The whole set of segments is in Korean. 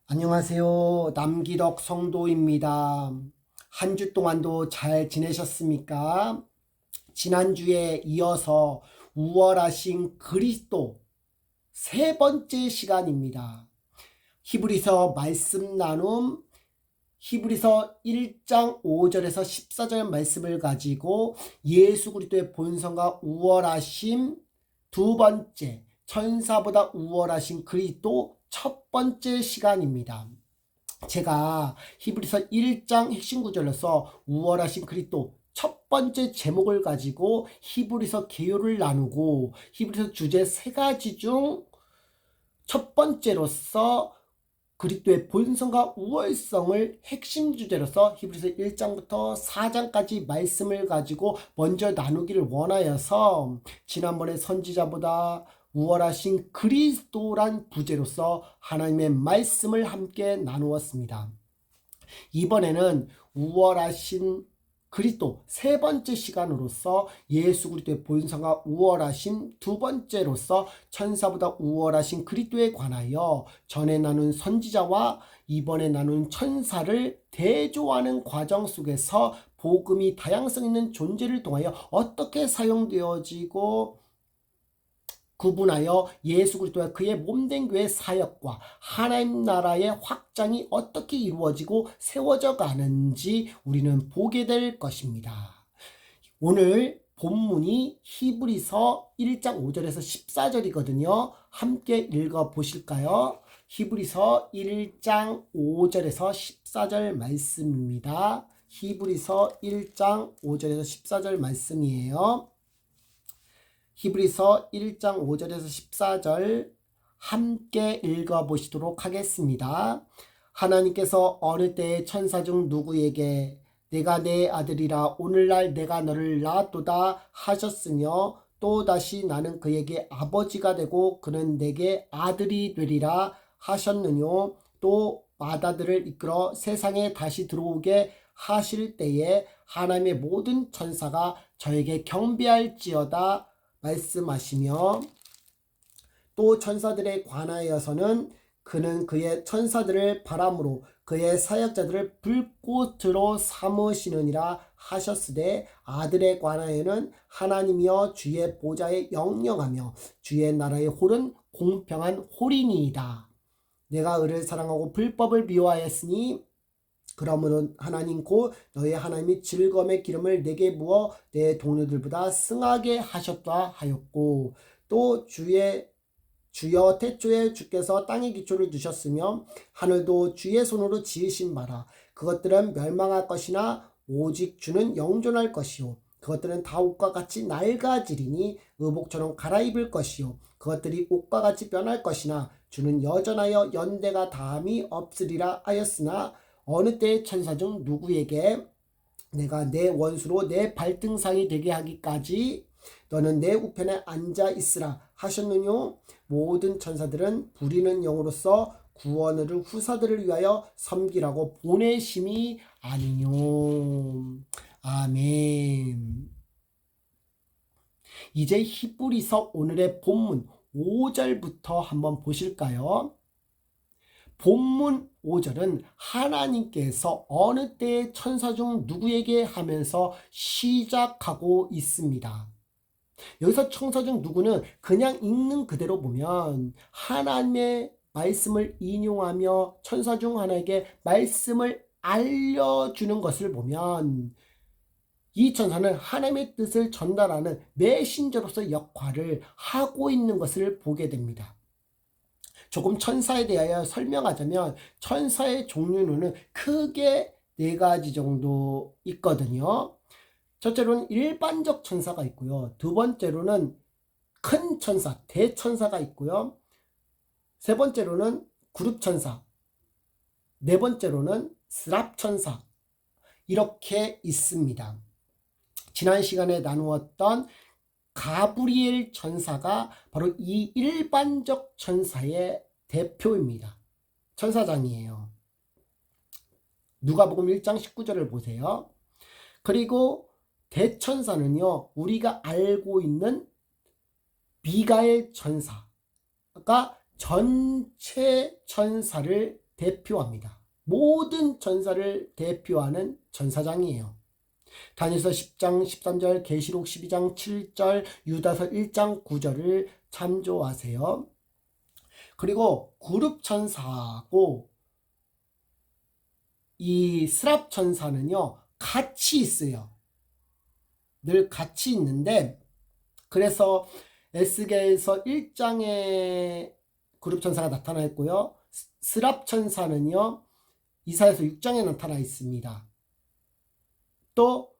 안녕하세요. 남기덕 성도입니다. 한 주 동안도 잘 지내셨습니까? 지난주에 이어서 우월하신 그리스도 세 번째 시간입니다. 히브리서 말씀 나눔 히브리서 1장 5절에서 14절 말씀을 가지고 예수 그리스도의 본성과 우월하심 두 번째, 천사보다 우월하신 그리스도 첫 번째 시간입니다. 제가 히브리서 1장 핵심 구절로서 우월하신 그리스도 첫 번째 제목을 가지고 히브리서 개요를 나누고 히브리서 주제 세 가지 중 첫 번째로서 그리스도의 본성과 우월성을 핵심 주제로서 히브리서 1장부터 4장까지 말씀을 가지고 먼저 나누기를 원하여서 지난번에 선지자보다 우월하신 그리스도란 부제로서 하나님의 말씀을 함께 나누었습니다. 이번에는 우월하신 그리스도 세 번째 시간으로서 예수 그리스도의 본성과 우월하신 두 번째로서 천사보다 우월하신 그리스도에 관하여 전에 나눈 선지자와 이번에 나눈 천사를 대조하는 과정 속에서 복음이 다양성 있는 존재를 통하여 어떻게 사용되어지고 구분하여 예수 그리스도와 그의 몸된 교회 사역과 하나님 나라의 확장이 어떻게 이루어지고 세워져 가는지 우리는 보게 될 것입니다. 오늘 본문이 히브리서 1장 5절에서 14절이거든요. 함께 읽어 보실까요? 히브리서 1장 5절에서 14절 말씀입니다. 히브리서 1장 5절에서 14절 말씀이에요. 히브리서 1장 5절에서 14절 함께 읽어보시도록 하겠습니다. 하나님께서 어느 때에 천사 중 누구에게 내가 내 아들이라 오늘날 내가 너를 낳았도다 하셨으며 또다시 나는 그에게 아버지가 되고 그는 내게 아들이 되리라 하셨느뇨. 또 마다들을 이끌어 세상에 다시 들어오게 하실 때에 하나님의 모든 천사가 저에게 경배할지어다 말씀하시며 또 천사들에 관하여서는 그는 그의 천사들을 바람으로 그의 사역자들을 불꽃으로 삼으시느니라 하셨으되 아들에 관하여는 하나님이여 주의 보좌에 영영하며 주의 나라의 홀은 공평한 홀이니이다. 내가 을을 사랑하고 불법을 미워하였으니 그러므로 하나님 곧 너의 하나님이 즐거움의 기름을 내게 부어 내 동료들보다 승하게 하셨다 하였고 또 주여 태초에 주께서 땅의 기초를 두셨으며 하늘도 주의 손으로 지으신 바라 그것들은 멸망할 것이나 오직 주는 영존할 것이요 그것들은 다 옷과 같이 낡아지리니 의복처럼 갈아입을 것이요 그것들이 옷과 같이 변할 것이나 주는 여전하여 연대가 다함이 없으리라 하였으나 어느 때의 천사 중 누구에게 내가 내 원수로 내 발등상이 되게 하기까지 너는 내 우편에 앉아 있으라 하셨느뇨. 모든 천사들은 부리는 영으로서 구원을 후사들을 위하여 섬기라고 보내심이 아니뇨. 아멘. 이제 히브리서 오늘의 본문 5절부터 한번 보실까요? 본문 5절은 하나님께서 어느 때의 천사 중 누구에게 하면서 시작하고 있습니다. 여기서 천사 중 누구는 그냥 읽는 그대로 보면 하나님의 말씀을 인용하며 천사 중 하나에게 말씀을 알려주는 것을 보면 이 천사는 하나님의 뜻을 전달하는 메신저로서 역할을 하고 있는 것을 보게 됩니다. 조금 천사에 대하여 설명하자면 천사의 종류는 크게 네 가지 정도 있거든요. 첫째로는 일반적 천사가 있고요. 두 번째로는 큰 천사, 대천사가 있고요. 세 번째로는 그룹 천사, 네 번째로는 스랍 천사 이렇게 있습니다. 지난 시간에 나누었던 가브리엘 천사가 바로 이 일반적 천사의 대표입니다. 천사장이에요. 누가복음 1장 19절을 보세요. 그리고 대천사는요, 우리가 알고 있는 미가엘 천사가 전체 천사를 대표합니다. 모든 전사를 대표하는 전사장이에요. 다니엘서 10장 13절, 계시록 12장 7절, 유다서 1장 9절을 참조하세요. 그리고 그룹 천사하고 이 스랍 천사는요, 같이 있어요. 늘 같이 있는데, 그래서 에스겔서 1장에 그룹 천사가 나타나 있고요. 스랍 천사는요, 이사야서 6장에 나타나 있습니다. 또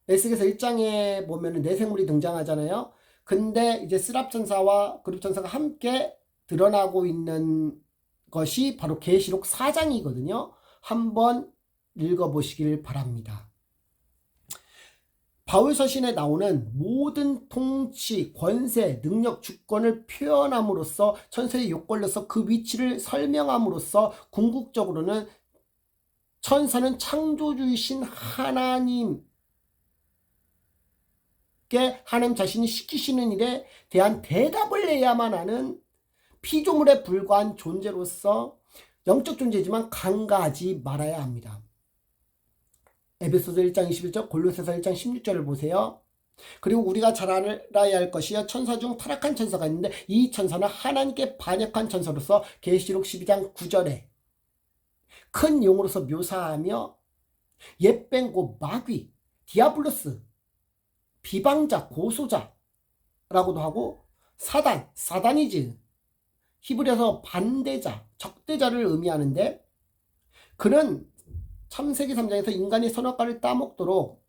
에스겔서 1장에 보면은 내생물이 등장하잖아요. 근데 이제 스랍 천사와 그룹 천사가 함께 드러나고 있는 것이 바로 계시록 4장이거든요. 한번 읽어보시길 바랍니다. 바울 서신에 나오는 모든 통치, 권세, 능력, 주권을 표현함으로써 천사의 욕걸로서 그 위치를 설명함으로써 궁극적으로는 천사는 창조주이신 하나님께 하나님 자신이 시키시는 일에 대한 대답을 내야만 하는 피조물에 불과한 존재로서 영적 존재지만 간과하지 말아야 합니다. 에베소서 1장 21절, 골로새서 1장 16절을 보세요. 그리고 우리가 잘 알아야 할 것이요, 천사 중 타락한 천사가 있는데 이 천사는 하나님께 반역한 천사로서 계시록 12장 9절에 큰 용으로서 묘사하며 옛뱅고 마귀, 디아블로스, 비방자, 고소자라고도 하고 사단, 사다니즈, 히브리어서 반대자, 적대자를 의미하는데, 그는 창세기 3장에서 인간이 선악과를 따먹도록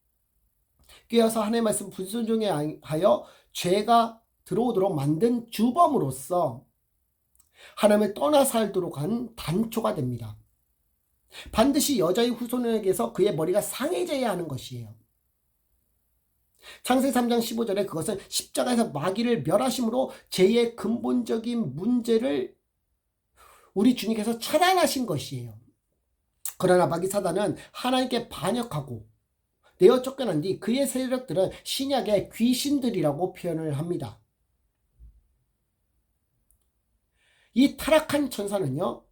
꾀어서 하나님의 말씀 불순종에 하여 죄가 들어오도록 만든 주범으로서 하나님을 떠나 살도록 한 단초가 됩니다. 반드시 여자의 후손에게서 그의 머리가 상해져야 하는 것이에요. 창세기 3장 15절에 그것은 십자가에서 마귀를 멸하심으로 죄의 근본적인 문제를 우리 주님께서 차단하신 것이에요. 그러나 마귀 사단은 하나님께 반역하고 내어 쫓겨난 뒤 그의 세력들은 신약의 귀신들이라고 표현을 합니다. 이 타락한 천사는요,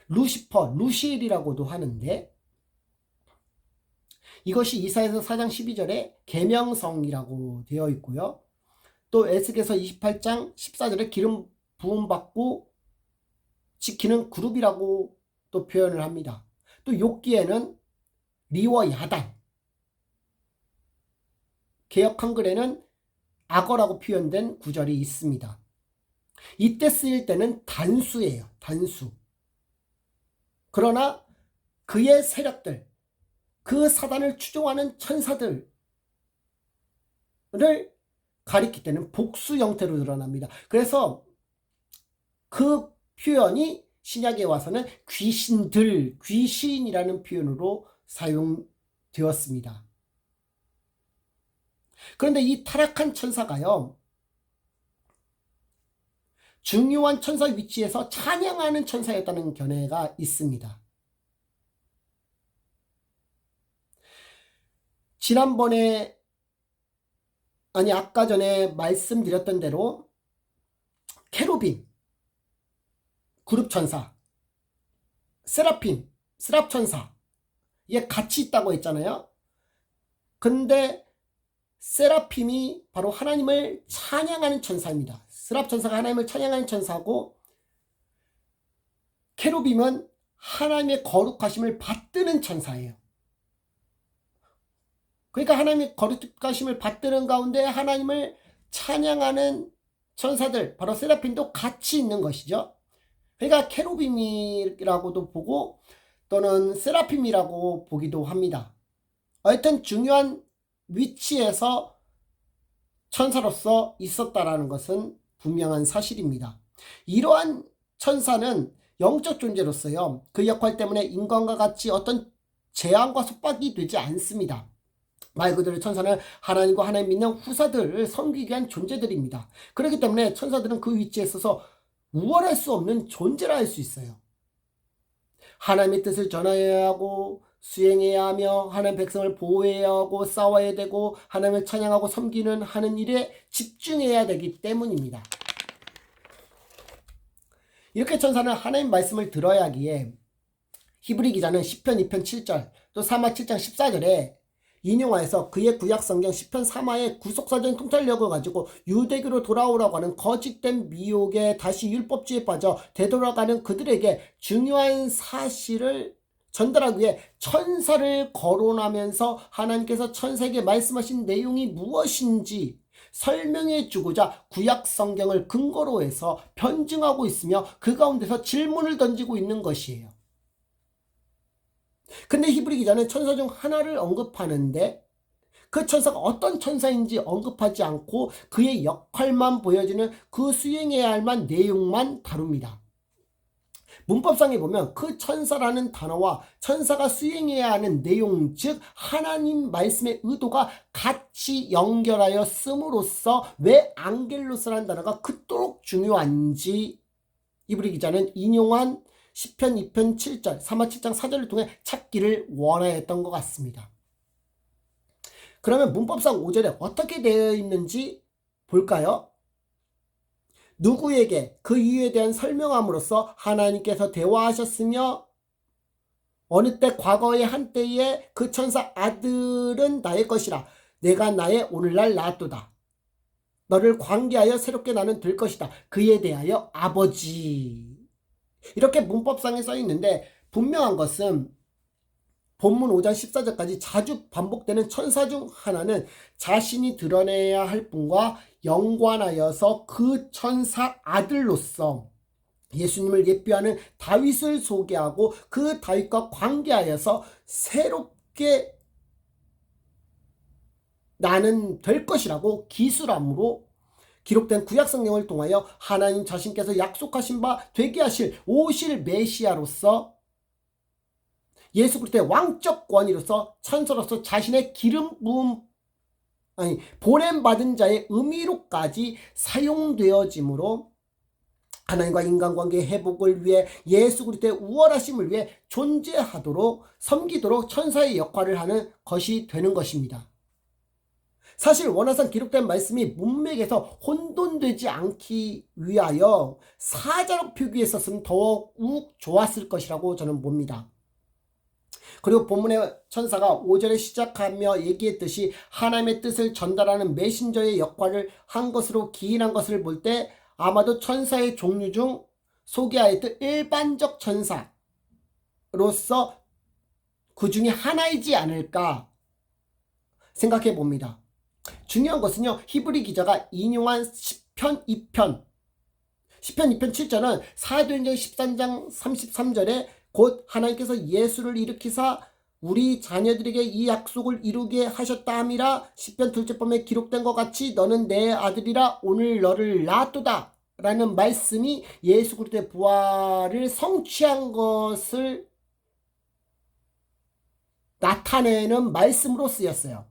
루시퍼, 루시엘이라고도 하는데, 이것이 이사야서 4장 12절에 계명성이라고 되어 있고요. 또 에스겔서 28장 14절에 기름 부음받고 지키는 그룹이라고 또 표현을 합니다. 또 욥기에는 리워 야단, 개역 한글에는 악어라고 표현된 구절이 있습니다. 이때 쓰일 때는 단수예요. 단수. 그러나 그의 세력들, 그 사단을 추종하는 천사들을 가리킬 때는 복수 형태로 드러납니다. 그래서 그 표현이 신약에 와서는 귀신들, 귀신이라는 표현으로 사용되었습니다. 그런데 이 타락한 천사가요, 중요한 천사 위치에서 찬양하는 천사였다는 견해가 있습니다. 아까 전에 말씀드렸던 대로 케루빈, 그룹 천사, 세라핌, 스랍 천사, 이게 같이 있다고 했잖아요. 근데 세라핌이 바로 하나님을 찬양하는 천사입니다. 스랍 천사가 하나님을 찬양하는 천사고, 케루빔은 하나님의 거룩하심을 받드는 천사예요. 그러니까 하나님의 거룩하심을 받드는 가운데 하나님을 찬양하는 천사들, 바로 세라핌도 같이 있는 것이죠. 그러니까 케루빔이라고도 보고 또는 세라핌이라고 보기도 합니다. 하여튼 중요한 위치에서 천사로서 있었다라는 것은 분명한 사실입니다. 이러한 천사는 영적 존재로서요, 그 역할 때문에 인간과 같이 어떤 재앙과 속박이 되지 않습니다. 말 그대로 천사는 하나님과 하나님 믿는 후사들을 섬기기 위한 존재들입니다. 그렇기 때문에 천사들은 그 위치에 있어서 우월할 수 없는 존재라 할 수 있어요. 하나님의 뜻을 전해야 하고 수행해야 하며 하나님 백성을 보호해야 하고 싸워야 되고 하나님을 찬양하고 섬기는 하는 일에 집중해야 되기 때문입니다. 이렇게 천사는 하나님 말씀을 들어야 하기에 히브리 기자는 시편 2편 7절 또 사마 7장 14절에 인용하여서 그의 구약 성경 시편 3화의 구속사전 통찰력을 가지고 유대교로 돌아오라고 하는 거짓된 미혹에 다시 율법주의에 빠져 되돌아가는 그들에게 중요한 사실을 전달하기 위해 천사를 거론하면서 하나님께서 천사에게 말씀하신 내용이 무엇인지 설명해 주고자 구약 성경을 근거로 해서 변증하고 있으며 그 가운데서 질문을 던지고 있는 것이에요. 근데 히브리 기자는 천사 중 하나를 언급하는데 그 천사가 어떤 천사인지 언급하지 않고 그의 역할만 보여주는 그 수행해야 할 만 내용만 다룹니다. 문법상에 보면 그 천사라는 단어와 천사가 수행해야 하는 내용, 즉 하나님 말씀의 의도가 같이 연결하여 씀으로써 왜 앙겔로스라는 단어가 그토록 중요한지 히브리 기자는 인용한 시편 2편 7절, 사마 7장 4절을 통해 찾기를 원하였던 것 같습니다. 그러면 문법상 5절에 어떻게 되어 있는지 볼까요? 누구에게 그 이유에 대한 설명함으로써 하나님께서 대화하셨으며 어느 때 과거의 한때에 그 천사 아들은 나의 것이라 내가 나의 오늘날 낳았도다. 너를 관계하여 새롭게 나는 될 것이다. 그에 대하여 아버지. 이렇게 문법상에 써 있는데 분명한 것은 본문 5장 14절까지 자주 반복되는 천사 중 하나는 자신이 드러내야 할 분과 연관하여서 그 천사 아들로서 예수님을 예표하는 다윗을 소개하고 그 다윗과 관계하여서 새롭게 나는 될 것이라고 기술함으로 기록된 구약성경을 통하여 하나님 자신께서 약속하신 바 되게 하실 오실 메시아로서 예수 그리스도의 왕적 권위로서 천사로서 자신의 기름 부음 보냄받은 자의 의미로까지 사용되어지므로 하나님과 인간관계의 회복을 위해 예수 그리스도의 우월하심을 위해 존재하도록 섬기도록 천사의 역할을 하는 것이 되는 것입니다. 사실 원어상 기록된 말씀이 문맥에서 혼돈되지 않기 위하여 사자로 표기했었으면 더욱 좋았을 것이라고 저는 봅니다. 그리고 본문의 천사가 5절에 시작하며 얘기했듯이 하나님의 뜻을 전달하는 메신저의 역할을 한 것으로 기인한 것을 볼 때 아마도 천사의 종류 중 소개하였던 일반적 천사로서 그 중에 하나이지 않을까 생각해 봅니다. 중요한 것은요, 히브리 기자가 인용한 시편 2편 7절은 사도행전 13장 33절에 곧 하나님께서 예수를 일으키사 우리 자녀들에게 이 약속을 이루게 하셨다 함이라 시편 둘째 번에 기록된 것 같이 너는 내 아들이라 오늘 너를 낳았도다 라는 말씀이 예수 그리스도의 부활을 성취한 것을 나타내는 말씀으로 쓰였어요.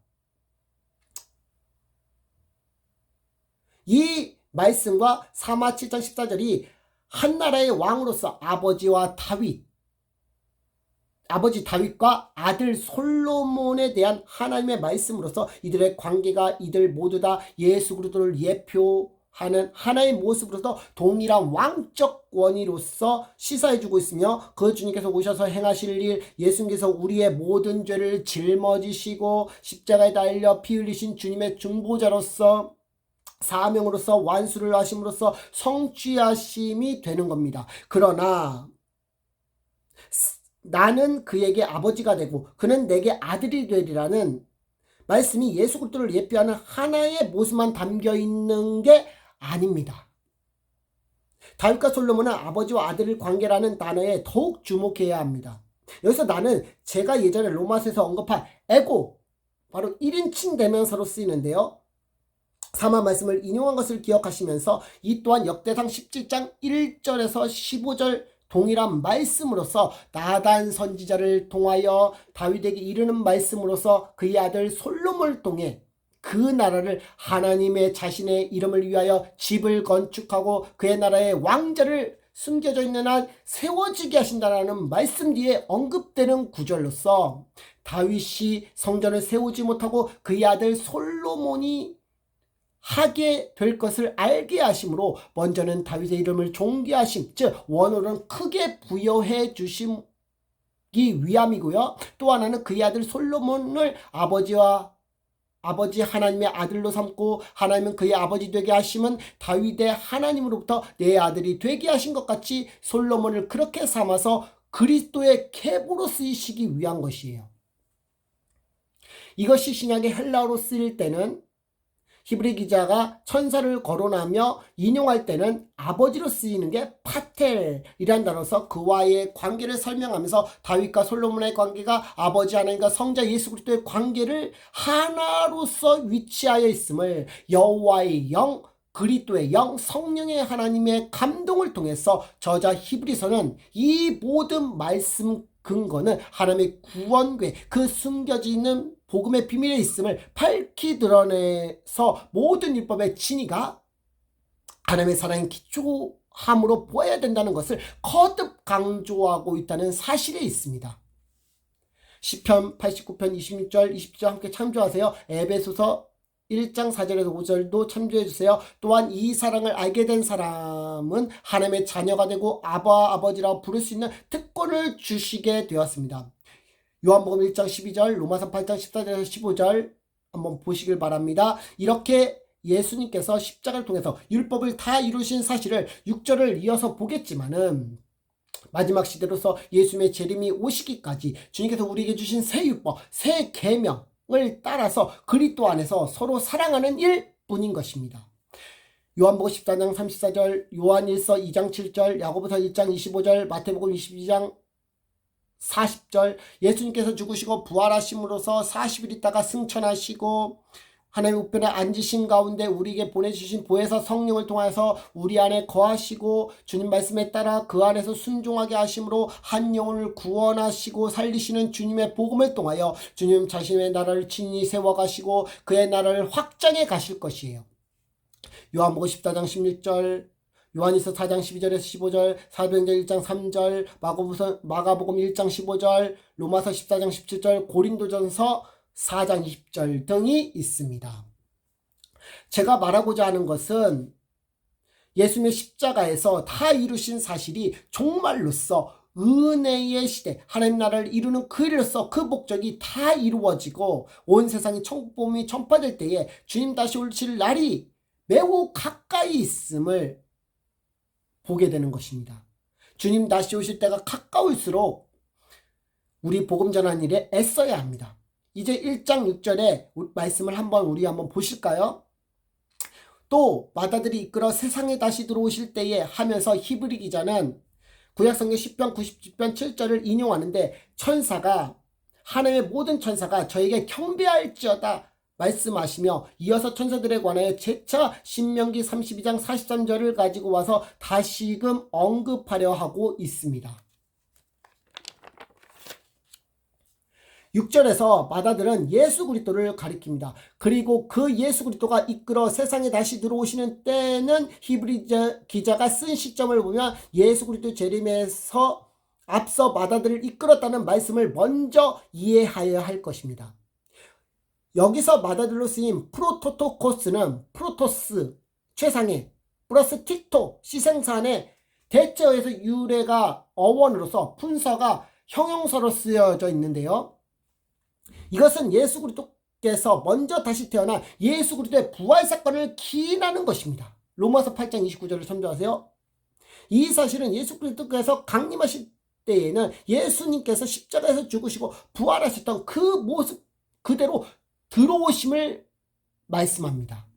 이 말씀과 사마 7장 14절이 한 나라의 왕으로서 아버지 다윗과 아들 솔로몬에 대한 하나님의 말씀으로서 이들의 관계가 이들 모두 다 예수 그리스도를 예표하는 하나의 모습으로서 동일한 왕적 권위로서 시사해주고 있으며 그 주님께서 오셔서 행하실 일, 예수님께서 우리의 모든 죄를 짊어지시고 십자가에 달려 피 흘리신 주님의 중보자로서 사명으로서 완수를 하심으로써 성취하심이 되는 겁니다. 그러나 나는 그에게 아버지가 되고 그는 내게 아들이 되리라는 말씀이 예수 그리스도를 예표하는 하나의 모습만 담겨 있는 게 아닙니다. 다윗과 솔로몬은 아버지와 아들의 관계라는 단어에 더욱 주목해야 합니다. 여기서 나는 제가 예전에 로마서에서 언급한 에고, 바로 1인칭 대명사로 쓰이는데요. 사마 말씀을 인용한 것을 기억하시면서 이 또한 역대상 17장 1절에서 15절 동일한 말씀으로서 나단 선지자를 통하여 다윗에게 이르는 말씀으로서 그의 아들 솔로몬을 통해 그 나라를 하나님의 자신의 이름을 위하여 집을 건축하고 그의 나라의 왕자를 숨겨져 있는 한 세워지게 하신다라는 말씀 뒤에 언급되는 구절로서 다윗이 성전을 세우지 못하고 그의 아들 솔로몬이 하게 될 것을 알게 하심으로 먼저는 다윗의 이름을 존귀하심, 즉 원어는 크게 부여해 주심이 위함이고요. 또 하나는 그의 아들 솔로몬을 아버지 하나님의 아들로 삼고 하나님은 그의 아버지 되게 하심은 다윗의 하나님으로부터 내 아들이 되게 하신 것 같이 솔로몬을 그렇게 삼아서 그리스도의 계보로 쓰이시기 위한 것이에요. 이것이 신약의 헬라어로 쓰일 때는 히브리 기자가 천사를 거론하며 인용할 때는 아버지로 쓰이는 게 파텔이란 단어로서 그와의 관계를 설명하면서 다윗과 솔로몬의 관계가 아버지 하나님과 성자 예수 그리스도의 관계를 하나로서 위치하여 있음을 여호와의 영, 그리스도의 영, 성령의 하나님의 감동을 통해서 저자 히브리서는 이 모든 말씀 근거는 하나님의 구원궤, 그 숨겨져 있는 복음의 비밀에 있음을 밝히 드러내서 모든 율법의 진리가 하나님의 사랑의 기초함으로 보아야 된다는 것을 거듭 강조하고 있다는 사실에 있습니다. 시편 89편 26절 20절 함께 참조하세요. 에베소서 1장 4절에서 5절도 참조해 주세요. 또한 이 사랑을 알게 된 사람은 하나님의 자녀가 되고 아버지라고 부를 수 있는 특권을 주시게 되었습니다. 요한복음 1장 12절, 로마서 8장 14절에서 15절 한번 보시길 바랍니다. 이렇게 예수님께서 십자가를 통해서 율법을 다 이루신 사실을 6절을 이어서 보겠지만은 마지막 시대로서 예수님의 재림이 오시기까지 주님께서 우리에게 주신 새 율법, 새 계명을 따라서 그리스도 안에서 서로 사랑하는 일뿐인 것입니다. 요한복음 14장 34절, 요한일서 2장 7절, 야고보서 1장 25절, 마태복음 22장 40절, 예수님께서 죽으시고 부활하심으로써 40일 있다가 승천하시고 하나님의 우편에 앉으신 가운데 우리에게 보내주신 보혜사 성령을 통해서 우리 안에 거하시고 주님 말씀에 따라 그 안에서 순종하게 하심으로 한 영혼을 구원하시고 살리시는 주님의 복음을 통하여 주님 자신의 나라를 친히 세워가시고 그의 나라를 확장해 가실 것이에요. 요한복음 14장 16절, 요한일서 4장 12절에서 15절, 사도행전 1장 3절, 마가복음 1장 15절, 로마서 14장 17절, 고린도전서 4장 20절 등이 있습니다. 제가 말하고자 하는 것은 예수님의 십자가에서 다 이루신 사실이 종말로서 은혜의 시대, 하나님 나라를 이루는 그 일로서 그 목적이 다 이루어지고 온 세상이 천국복음이 전파될 때에 주님 다시 오실 날이 매우 가까이 있음을 보게 되는 것입니다. 주님 다시 오실 때가 가까울수록 우리 복음 전하는 일에 애써야 합니다. 이제 1장 6절의 말씀을 우리 한번 보실까요? 또 마다들이 이끌어 세상에 다시 들어오실 때에 하면서 히브리 기자는 구약성경 10편 97편 7절을 인용하는데 하나님의 모든 천사가 저에게 경배할지어다 말씀하시며 이어서 천사들에 관하여 재차 신명기 32장 43절을 가지고 와서 다시금 언급하려 하고 있습니다. 6절에서 마다들은 예수 그리스도를 가리킵니다. 그리고 그 예수 그리스도가 이끌어 세상에 다시 들어오시는 때는 히브리 기자가 쓴 시점을 보면 예수 그리스도 재림에서 앞서 마다들을 이끌었다는 말씀을 먼저 이해하여야 할 것입니다. 여기서 마다들로 쓰인 프로토토코스는 프로토스, 최상의, 플러스 티토, 시생산의 대체어에서 유래가 어원으로서 분사가 형용사로 쓰여져 있는데요. 이것은 예수 그리스도께서 먼저 다시 태어나 예수 그리스도의 부활 사건을 기인하는 것입니다. 로마서 8장 29절을 참조하세요. 이 사실은 예수 그리스도께서 강림하실 때에는 예수님께서 십자가에서 죽으시고 부활하셨던 그 모습 그대로 들어오심을 말씀합니다.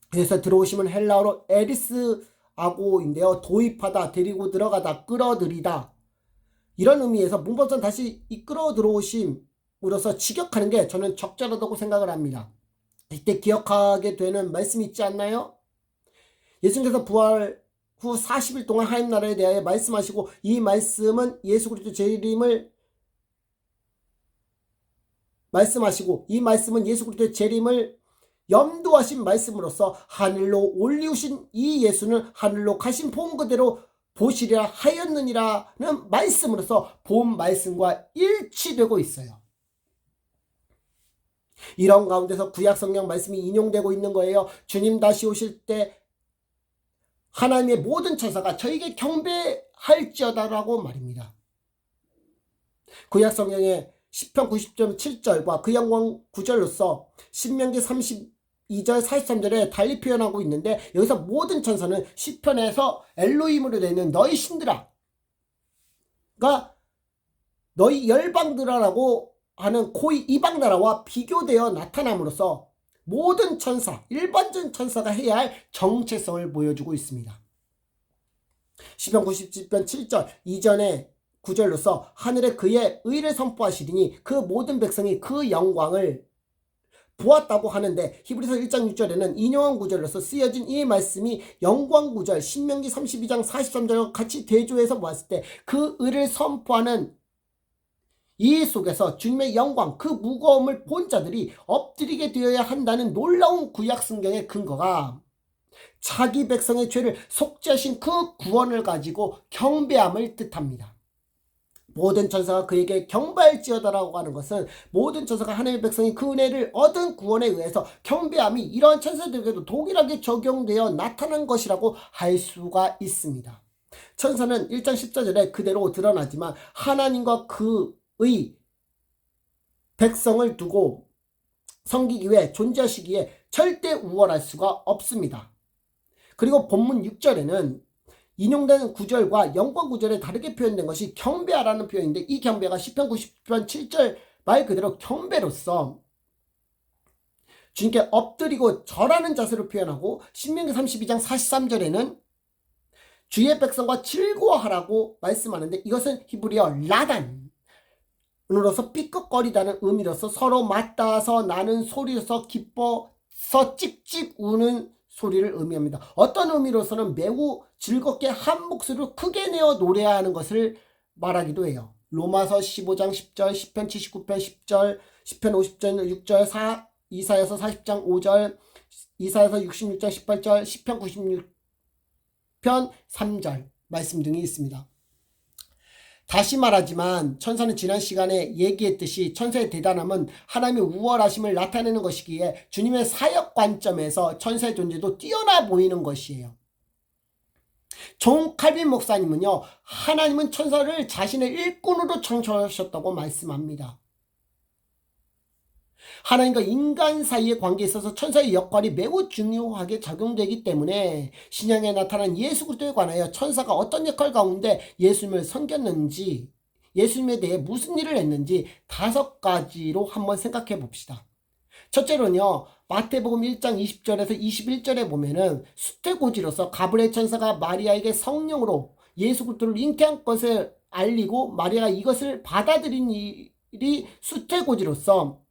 그래서 들어오심은 헬라어로 에리스아고인데요. 도입하다, 데리고 들어가다, 끌어들이다. 이런 의미에서 문법상 다시 이끌어 들어오심으로써 직역하는 게 저는 적절하다고 생각을 합니다. 이때 기억하게 되는 말씀이 있지 않나요? 예수님께서 부활 후 40일 동안 하나님 나라에 대하여 말씀하시고 이 말씀은 예수 그리스도 재림을 말씀하시고 이 말씀은 예수 그리스도의 재림을 염두하신 말씀으로서 하늘로 올리우신 이 예수는 하늘로 가신 본 그대로 보시리라 하였느니라는 말씀으로서 본 말씀과 일치되고 있어요. 이런 가운데서 구약 성경 말씀이 인용되고 있는 거예요. 주님 다시 오실 때 하나님의 모든 천사가 저에게 경배할지어다라고 말입니다. 구약 성경의 시편 90.7절과 그 영광 9절로서 신명기 32절 43절에 달리 표현하고 있는데, 여기서 모든 천사는 시편에서 엘로힘으로 되는 너희 신들아, 가 너희 열방들아라고 하는 고이 이방 나라와 비교되어 나타남으로써 모든 천사, 일반적인 천사가 해야 할 정체성을 보여주고 있습니다. 시편 97편 7절 이전에 9절로서 하늘에 그의 의를 선포하시리니 그 모든 백성이 그 영광을 보았다고 하는데, 히브리서 1장 6절에는 인용한 구절로서 쓰여진 이 말씀이 영광 구절 신명기 32장 43절과 같이 대조해서 보았을 때 그 의를 선포하는 이 속에서 주님의 영광, 그 무거움을 본 자들이 엎드리게 되어야 한다는 놀라운 구약 성경의 근거가 자기 백성의 죄를 속죄하신 그 구원을 가지고 경배함을 뜻합니다. 모든 천사가 그에게 경배할지어다라고 하는 것은 모든 천사가 하나님의 백성이 그 은혜를 얻은 구원에 의해서 경배함이 이러한 천사들에게도 동일하게 적용되어 나타난 것이라고 할 수가 있습니다. 천사는 1장 14절에 그대로 드러나지만 하나님과 그의 백성을 두고 섬기기 위해 존재하시기에 절대 우월할 수가 없습니다. 그리고 본문 6절에는 인용되는 구절과 영광 구절에 다르게 표현된 것이 경배하라는 표현인데, 이 경배가 시편 90편 7절 말 그대로 경배로서 주님께 엎드리고 절하는 자세로 표현하고, 신명기 32장 43절에는 주의 백성과 즐거워하라고 말씀하는데, 이것은 히브리어 라단으로서 삐걱거리다는 의미로서 서로 맞닿아서 나는 소리로서 기뻐서 찍찍 우는 소리를 의미합니다. 어떤 의미로서는 매우 즐겁게 한 목소리로 크게 내어 노래하는 것을 말하기도 해요. 로마서 15장 10절, 시편 79편 10절, 시편 50편 6절, 이사야서 40장 5절, 이사야서 66장 18절, 시편 96편 3절 말씀 등이 있습니다. 다시 말하지만 천사는 지난 시간에 얘기했듯이 천사의 대단함은 하나님의 우월하심을 나타내는 것이기에 주님의 사역 관점에서 천사의 존재도 뛰어나 보이는 것이에요. 존 칼빈 목사님은요, 하나님은 천사를 자신의 일꾼으로 창조하셨다고 말씀합니다. 하나님과 인간 사이의 관계에 있어서 천사의 역할이 매우 중요하게 작용되기 때문에 신약에 나타난 예수 그리스도에 관하여 천사가 어떤 역할 가운데 예수님을 섬겼는지, 예수님에 대해 무슨 일을 했는지 5가지로 한번 생각해 봅시다. 첫째로는요, 마태복음 1장 20절에서 21절에 보면은 수태고지로서 가브리엘 천사가 마리아에게 성령으로 예수 그리스도를 잉태한 것을 알리고 마리아가 이것을 받아들인 일이 수태고지로서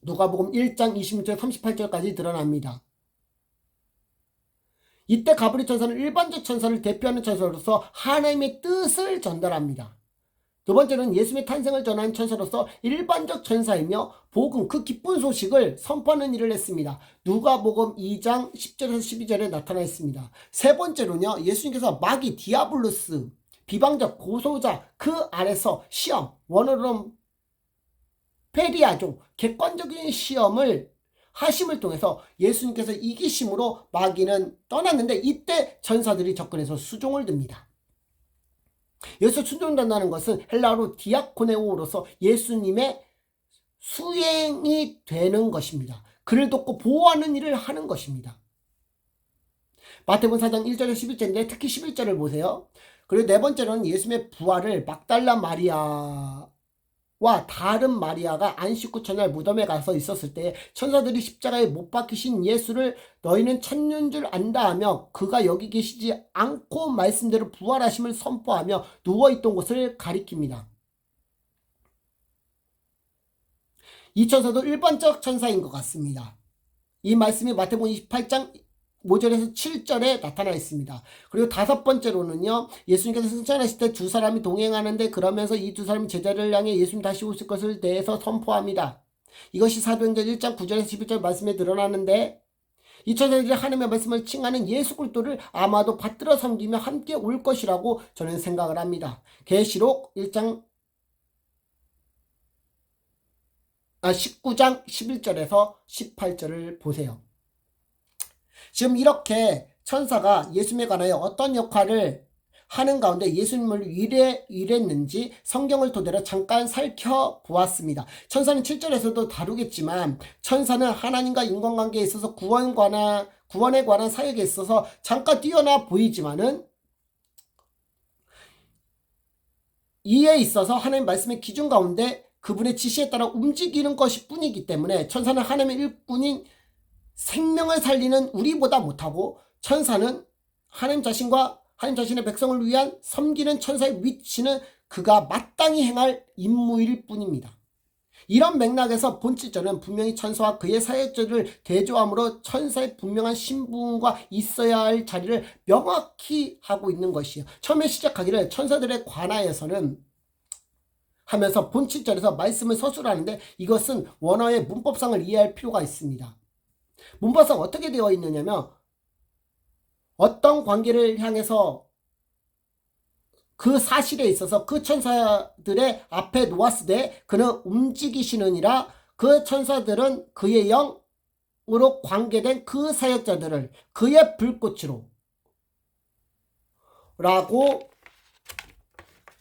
누가복음 1장 26절 38절까지 드러납니다. 이때 가브리엘 천사는 일반적 천사를 대표하는 천사로서 하나님의 뜻을 전달합니다. 두 번째는 예수님의 탄생을 전하는 천사로서 일반적 천사이며 복음, 그 기쁜 소식을 선포하는 일을 했습니다. 누가복음 2장 10절에서 12절에 나타나 있습니다. 세 번째로는요, 예수님께서 마귀, 디아블로스, 비방적, 고소자, 그 아래서 시험, 원어로는 페리아종, 객관적인 시험을 하심을 통해서 예수님께서 이기심으로 마귀는 떠났는데, 이때 천사들이 접근해서 수종을 듭니다. 여기서 수종된다는 것은 헬라어로 디아코네오로서 예수님의 수행이 되는 것입니다. 그를 돕고 보호하는 일을 하는 것입니다. 마태복음 4장 1절에서 11절인데 특히 11절을 보세요. 그리고 네 번째로는 예수님의 부활을 막달라 마리아와 다른 마리아가 안식 후 첫날 무덤에 가서 있었을 때 천사들이 십자가에 못 박히신 예수를 너희는 찾는 줄 안다 하며 그가 여기 계시지 않고 말씀대로 부활하심을 선포하며 누워있던 곳을 가리킵니다. 이 천사도 일반적 천사인 것 같습니다. 이 말씀이 마태복음 28장 5절에서 7절에 나타나 있습니다. 그리고 5번째로는요, 예수님께서 승천하실 때 두 사람이 동행하는데 그러면서 이 두 사람이 제자를 향해 예수님 다시 오실 것을 대해서 선포합니다. 이것이 사도행전 1장 9절에서 11절 말씀에 드러나는데, 이 천사들이 하나님의 말씀을 칭하는 예수 그리스도를 아마도 받들어 섬기며 함께 올 것이라고 저는 생각을 합니다. 계시록 1장 19장 11절에서 18절을 보세요. 지금 이렇게 천사가 예수님에 관하여 어떤 역할을 하는 가운데 예수님을 위례했는지 성경을 토대로 잠깐 살펴보았습니다. 천사는 7절에서도 다루겠지만 천사는 하나님과 인간관계에 있어서 구원에 관한 사역에 있어서 잠깐 뛰어나 보이지만은 이에 있어서 하나님 말씀의 기준 가운데 그분의 지시에 따라 움직이는 것이 뿐이기 때문에 천사는 하나님의 일꾼인 생명을 살리는 우리보다 못하고 천사는 하나님 자신의 백성을 위한 섬기는 천사의 위치는 그가 마땅히 행할 임무일 뿐입니다. 이런 맥락에서 본질적으로는 분명히 천사와 그의 사역자를 대조함으로 천사의 분명한 신분과 있어야 할 자리를 명확히 하고 있는 것이에요. 처음에 시작하기를 천사들에 관하여서는 하면서 본질절에서 말씀을 서술하는데 이것은 원어의 문법상을 이해할 필요가 있습니다. 문법상 어떻게 되어 있느냐면 어떤 관계를 향해서 그 사실에 있어서 그 천사들의 앞에 놓았을 때 그는 움직이시느니라 그 천사들은 그의 영으로 관계된 그 사역자들을 그의 불꽃으로 라고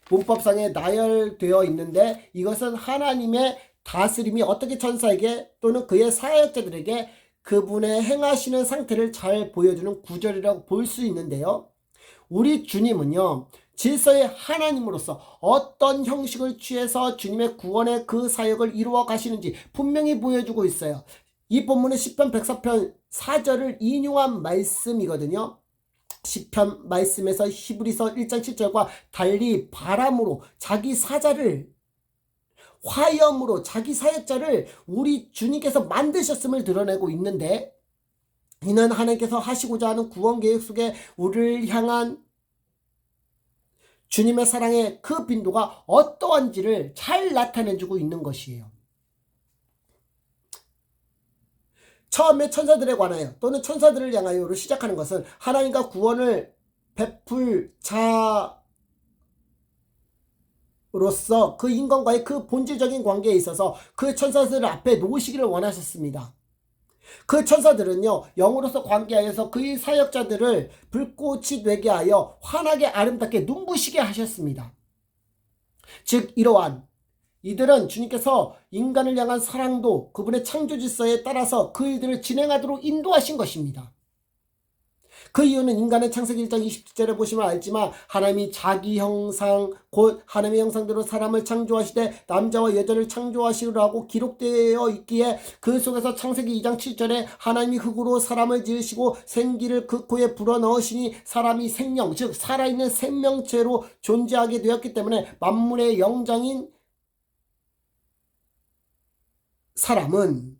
문법상에 나열되어 있는데 이것은 하나님의 다스림이 어떻게 천사에게 또는 그의 사역자들에게 그분의 행하시는 상태를 잘 보여주는 구절이라고 볼 수 있는데요. 우리 주님은요. 질서의 하나님으로서 어떤 형식을 취해서 주님의 구원의 그 사역을 이루어 가시는지 분명히 보여주고 있어요. 이 본문은 시편 104편 4절을 인용한 말씀이거든요. 시편 말씀에서 히브리서 1장 7절과 달리 바람으로 자기 사자를 화염으로 자기 사역자를 우리 주님께서 만드셨음을 드러내고 있는데 이는 하나님께서 하시고자 하는 구원 계획 속에 우리를 향한 주님의 사랑의 그 빈도가 어떠한지를 잘 나타내주고 있는 것이에요. 처음에 천사들에 관하여 또는 천사들을 향하여로 시작하는 것은 하나님과 구원을 베풀 자로서 그 인간과의 그 본질적인 관계에 있어서 그 천사들을 앞에 놓으시기를 원하셨습니다. 그 천사들은요 영으로서 관계하여서 그의 사역자들을 불꽃이 되게 하여 환하게 아름답게 눈부시게 하셨습니다. 즉 이러한 이들은 주님께서 인간을 향한 사랑도 그분의 창조 질서에 따라서 그 일들을 진행하도록 인도하신 것입니다. 그 이유는 인간의 창세기 1장 27절에 보시면 알지만 하나님이 자기 형상 곧 하나님의 형상대로 사람을 창조하시되 남자와 여자를 창조하시라고 기록되어 있기에 그 속에서 창세기 2장 7절에 하나님이 흙으로 사람을 지으시고 생기를 그 코에 불어넣으시니 사람이 생명 즉 살아있는 생명체로 존재하게 되었기 때문에 만물의 영장인 사람은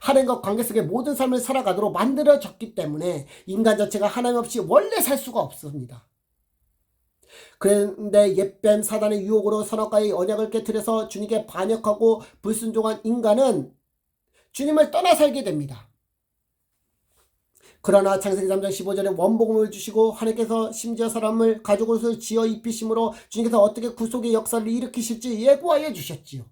하나님과 관계 속의 모든 삶을 살아가도록 만들어졌기 때문에 인간 자체가 하나님 없이 원래 살 수가 없습니다. 그런데 옛뱀 사단의 유혹으로 선악과의 언약을 깨트려서 주님께 반역하고 불순종한 인간은 주님을 떠나 살게 됩니다. 그러나 창세기 3장 15절에 원복음을 주시고 하나님께서 심지어 사람을 가죽옷을 지어 입히심으로 주님께서 어떻게 구속의 역사를 일으키실지 예고하여 주셨지요.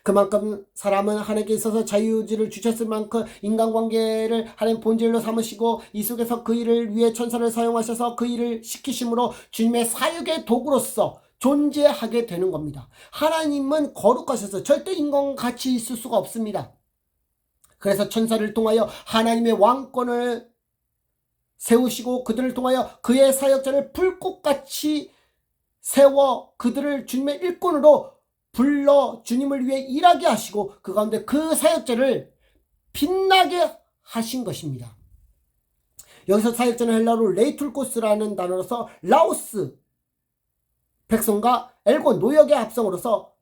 그만큼 사람은 하나님께 있어서 자유의지를 주셨을 만큼 인간관계를 하나님 본질로 삼으시고 이 속에서 그 일을 위해 천사를 사용하셔서 그 일을 시키심으로 주님의 사역의 도구로서 존재하게 되는 겁니다. 하나님은 거룩하셔서 절대 인간같이 있을 수가 없습니다. 그래서 천사를 통하여 하나님의 왕권을 세우시고 그들을 통하여 그의 사역자를 불꽃같이 세워 그들을 주님의 일꾼으로 불러 주님을 위해 일하게 하시고 그 가운데 그 사역자를 빛나게 하신 것입니다. 여기서 사역자는 헬라어로 레이툴코스라는 단어로서 라오스 백성과 엘고 노역의 합성으로서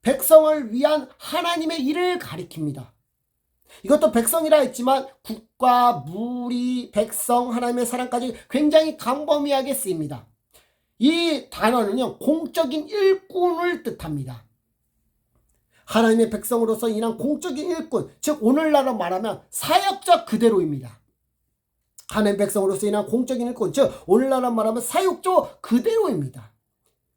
백성을 위한 하나님의 일을 가리킵니다. 이것도 백성이라 했지만 국가, 무리, 백성, 하나님의 사랑까지 굉장히 광범위하게 쓰입니다. 이 단어는요 공적인 일꾼을 뜻합니다. 하나님의 백성으로서 인한 공적인 일꾼, 즉 오늘날로 말하면 사역자 그대로입니다. 하나님의 백성으로서 인한 공적인 일꾼, 즉 오늘날로 말하면 사역자 그대로입니다.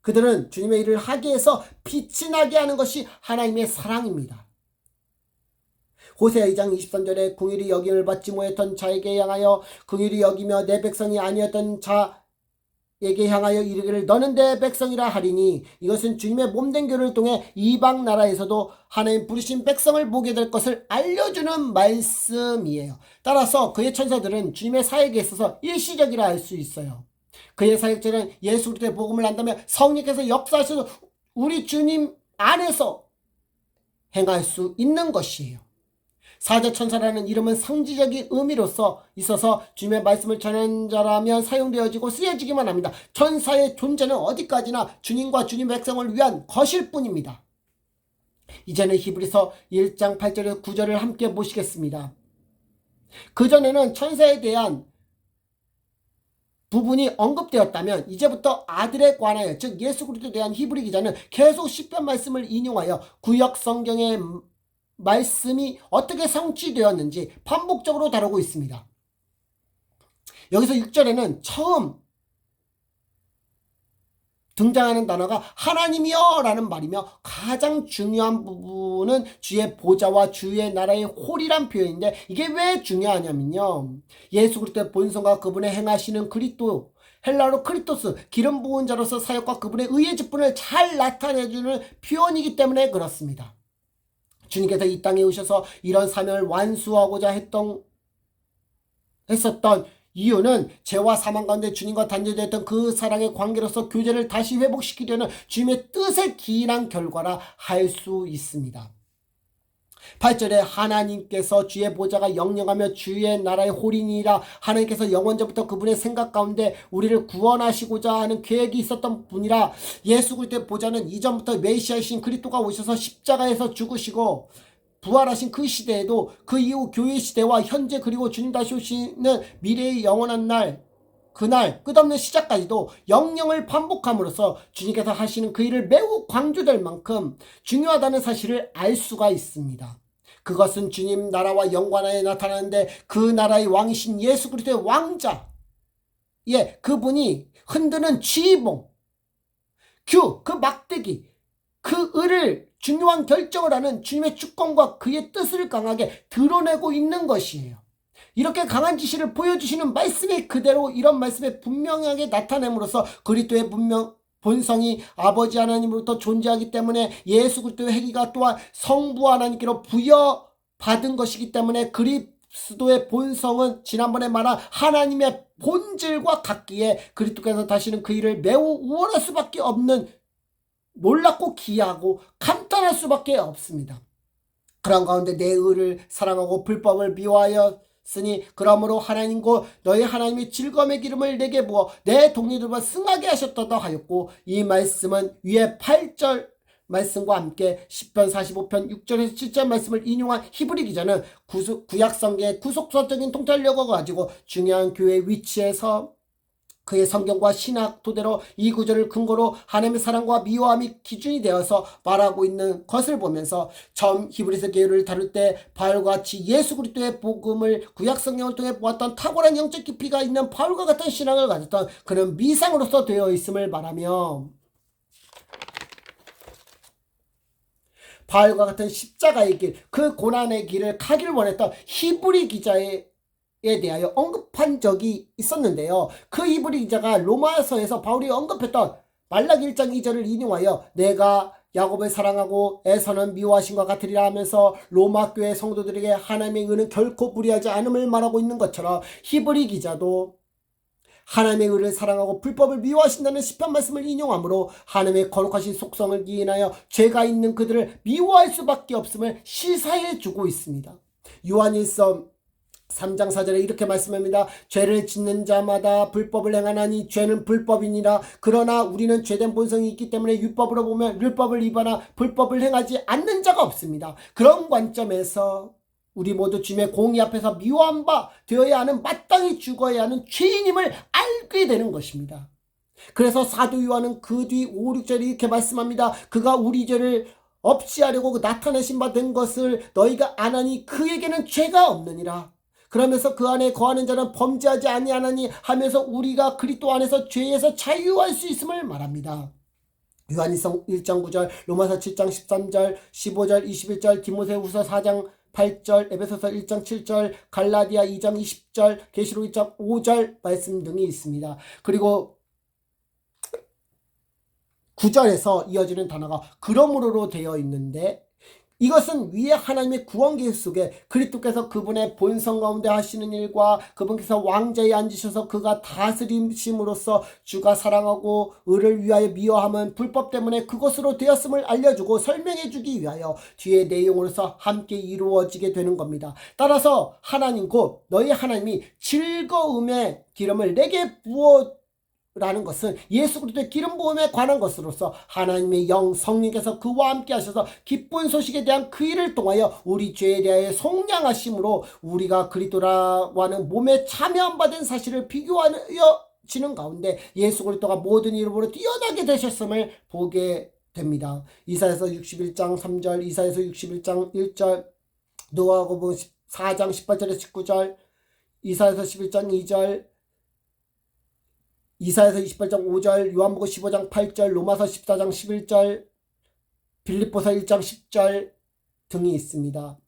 그들은 주님의 일을 하기 위해서 빛이 나게 하는 것이 하나님의 사랑입니다. 호세아 2장 23절에 긍휼히 여김을 받지 못했던 자에게 향하여 긍휼히 여기며 내 백성이 아니었던 자에게 향하여 이르기를 너는 내 백성이라 하리니, 이것은 주님의 몸된 교를 통해 이방 나라에서도 하나님 부르신 백성을 보게 될 것을 알려주는 말씀이에요. 따라서 그의 천사들은 주님의 사역에 있어서 일시적이라 할 수 있어요. 그의 사역자는 예수 그리스도의 복음을 안다면 성령께서 역사하셔서 우리 주님 안에서 행할 수 있는 것이에요. 사자천사라는 이름은 상징적인 의미로서 있어서 주님의 말씀을 전하는 자라면 사용되어지고 쓰여지기만 합니다. 천사의 존재는 어디까지나 주님과 주님 백성을 위한 것일 뿐입니다. 이제는 히브리서 1장 8절에서 9절을 함께 보시겠습니다. 그전에는 천사에 대한 부분이 언급되었다면 이제부터 아들에 관하여, 즉 예수 그리스도에 대한 히브리 기자는 계속 시편 말씀을 인용하여 구약 성경의 말씀이 어떻게 성취되었는지 반복적으로 다루고 있습니다. 여기서 6절에는 처음 등장하는 단어가 하나님이여 라는 말이며, 가장 중요한 부분은 주의 보좌와 주의 나라의 홀이란 표현인데, 이게 왜 중요하냐면요, 예수 그리스도의 본성과 그분의 행하시는 그리스도, 헬라어로 크리토스, 기름 부은 자로서 사역과 그분의 의의 직분을 잘 나타내주는 표현이기 때문에 그렇습니다. 주님께서 이 땅에 오셔서 이런 사명을 완수하고자 했었던 이유는 죄와 사망 가운데 주님과 단절되었던 그 사랑의 관계로서 교제를 다시 회복시키려는 주님의 뜻에 기인한 결과라 할 수 있습니다. 8절에 하나님께서 주의 보좌가 영영하며 주의 나라의 홀이니라, 하나님께서 영원전부터 그분의 생각 가운데 우리를 구원하시고자 하는 계획이 있었던 분이라. 예수 그리스도의 보좌는 이전부터 메시아이신 그리스도가 오셔서 십자가에서 죽으시고 부활하신 그 시대에도, 그 이후 교회 시대와 현재, 그리고 주님 다시 오시는 미래의 영원한 날, 그날 끝없는 시작까지도 영영을 반복함으로써 주님께서 하시는 그 일을 매우 강조될 만큼 중요하다는 사실을 알 수가 있습니다. 그것은 주님 나라와 영광에 나타나는데, 그 나라의 왕이신 예수 그리스도의 왕자, 그분이 흔드는 지휘봉, 그 막대기, 그 을을 중요한 결정을 하는 주님의 주권과 그의 뜻을 강하게 드러내고 있는 것이에요. 이렇게 강한 지시를 보여주시는 말씀이 그대로 이런 말씀에 분명하게 나타냄으로써 그리스도의 본성이 아버지 하나님으로부터 존재하기 때문에 예수 그리스도의 행위가 또한 성부 하나님께로 부여받은 것이기 때문에 그리스도의 본성은 지난번에 말한 하나님의 본질과 같기에 그리스도께서 다시는 그 일을 매우 우월할 수밖에 없는, 놀랍고 기이하고 감탄할 수밖에 없습니다. 그런 가운데 내 의를 사랑하고 불법을 미워하였으니 그러므로 하나님과 너희 하나님이 즐거움의 기름을 내게 부어 내 동료들과 승하게 하셨도다 하였고, 이 말씀은 위에 8절 말씀과 함께 시편 45편 6절에서 7절 말씀을 인용한 히브리 기자는 구약 성경의 구속사적인 통찰력을 가지고 중요한 교회 위치에서 그의 성경과 신학 토대로 이 구절을 근거로 하나님의 사랑과 미워함이 기준이 되어서 말하고 있는 것을 보면서 처음 히브리서 계율을 다룰 때 바울과 같이 예수 그리스도의 복음을 구약 성경을 통해 보았던 탁월한 영적 깊이가 있는 바울과 같은 신앙을 가졌던 그런 미상으로서 되어 있음을 말하며, 바울과 같은 십자가의 길, 그 고난의 길을 가길 원했던 히브리 기자에 대하여 언급한 적이 있었는데요. 그 히브리 기자가 로마서에서 바울이 언급했던 말라기 1장 2절을 인용하여 내가 야곱을 사랑하고 에서는 미워하신과 같으리라 하면서 로마 교회 성도들에게 하나님의 의는 결코 무리하지 않음을 말하고 있는 것처럼, 히브리 기자도 하나님의 의를 사랑하고 불법을 미워하신다는 시편 말씀을 인용하므로 하나님의 거룩하신 속성을 기인하여 죄가 있는 그들을 미워할 수밖에 없음을 시사해 주고 있습니다. 요한일서 3장 4절에 이렇게 말씀합니다. 죄를 짓는 자마다 불법을 행하나니 죄는 불법이니라. 그러나 우리는 죄된 본성이 있기 때문에 율법으로 보면 율법을 위반하 불법을 행하지 않는 자가 없습니다. 그런 관점에서 우리 모두 주님의 공의 앞에서 미워한 바 되어야 하는, 마땅히 죽어야 하는 죄인임을 알게 되는 것입니다. 그래서 사도 요한은 그 뒤 5, 6절에 이렇게 말씀합니다. 그가 우리 죄를 없이 하려고 나타내신 바 된 것을 너희가 아나니 그에게는 죄가 없느니라. 그러면서 그 안에 거하는 자는 범죄하지 아니하나니 하면서 우리가 그리스도 안에서 죄에서 자유할 수 있음을 말합니다. 요한일서 1장 9절, 로마서 7장 13절, 15절, 21절, 디모데후서 4장 8절, 에베소서 1장 7절, 갈라디아 2장 20절, 계시록 1장 5절 말씀 등이 있습니다. 그리고 9절에서 이어지는 단어가 그러므로로 되어 있는데, 이것은 위에 하나님의 구원 계획 속에 그리스도께서 그분의 본성 가운데 하시는 일과 그분께서 왕좌에 앉으셔서 그가 다스리심으로써 주가 사랑하고 의를 위하여 미워함은 불법 때문에 그것으로 되었음을 알려주고 설명해 주기 위하여 뒤의 내용으로서 함께 이루어지게 되는 겁니다. 따라서 하나님 곧 너희 하나님이 즐거움의 기름을 내게 부어 라는 것은 예수 그리스도의 기름 부음에 관한 것으로서 하나님의 영 성령께서 그와 함께 하셔서 기쁜 소식에 대한 그 일을 통하여 우리 죄에 대하여 속량하심으로 우리가 그리스도라고 하는 몸에 참여한 바 된 사실을 비교하여 지는 가운데 예수 그리스도가 모든 이름으로 뛰어나게 되셨음을 보게 됩니다. 이사야서 61장 3절, 이사야서 61장 1절, 누가복음 4장 18절에서 19절, 이사야서 11장 2절, 이사야서 28장 5절, 요한복음 15장 8절, 로마서 14장 11절, 빌립보서 1장 10절 등이 있습니다.